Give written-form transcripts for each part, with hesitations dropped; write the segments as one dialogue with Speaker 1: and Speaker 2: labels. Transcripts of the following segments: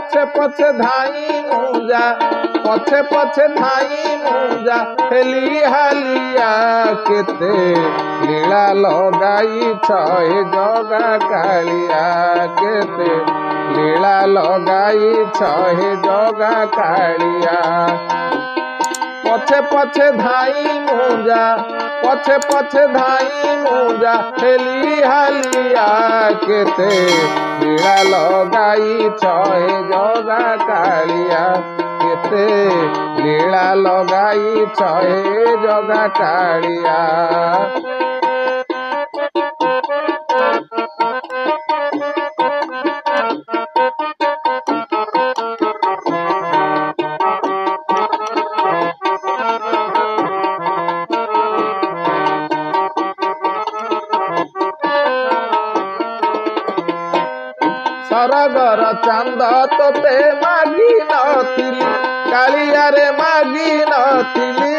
Speaker 1: पछे पछे धाई मुजा पछे पछे धाई मुजा हेली हालिया केते लीला लगाई छे जगा कालिया केते लीला लगाई छे जगा कालिया पछे पछे धाई मुजा पछे पछे धाई मुजा हेली हालिया केते लीला लगाई छे जगा कालिया केते लीला लगाई छे जगा कालिया सरगर चांद तोते मागी नथिली कालिया रे मागी नथिली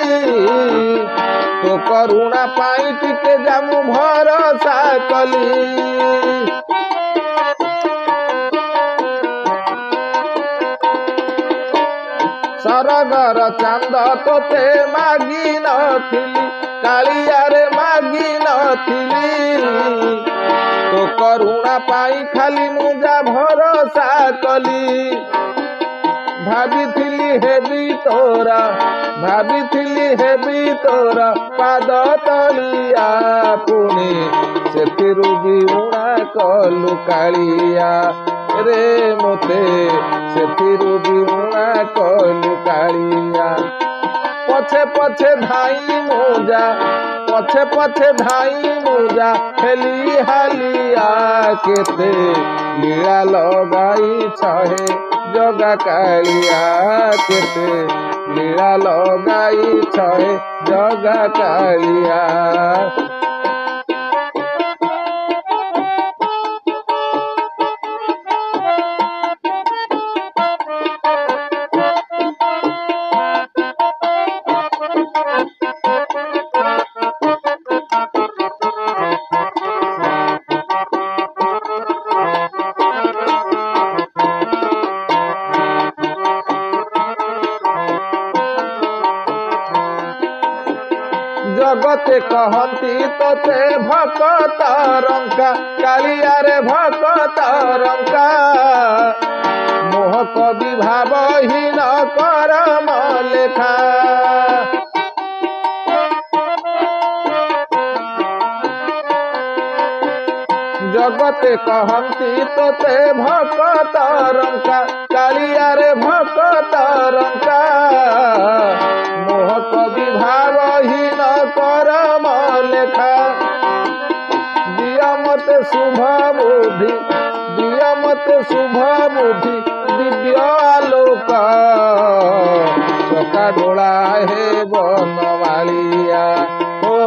Speaker 1: तो करुणा पाई टिके जामु भरोसा कली सरगर चांद तोते मागी नथिली कालिया रे मागी नथिली तो करुणा पाई खाली मुजा भरोसा कली भाभी हेबी तोरा पाद तलिया पुणी से भी उणा कलु कालिया रे मोते से भी उणा कलु कालिया पछे पछे धाई मुजा पछे पछे धाई मुजा हेली हालिया केते लीला लगाई छे जगा कालिया केते लीला लगाई छे जगा कालिया जगते कहती तोते भकत रंका कालिया रे भकत रंका मोह कवि भावहीन करम लेखा जगते कहती तोते भकत रंका कालिया रे भकत रंका मोह कवि भावहीन करम लेखा दिया मते शुभ बुद्धि दिया मते शुभ बुद्धि दिव्य आलोक चका डोला हे बनवालिया हो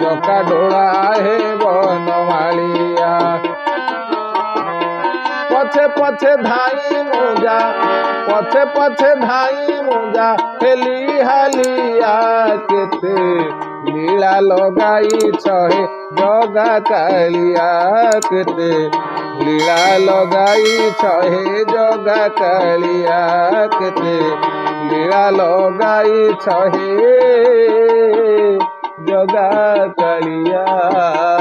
Speaker 1: चका डोला हे बनवालिया पछे पछे धाई मुजा पछे पछे धाई मुजा हेली हालिया केते लीला लगाई छे जगा कालिया केते लीला लगाई छे जगा कालिया केते लीला लगाई छे जगा कालिया।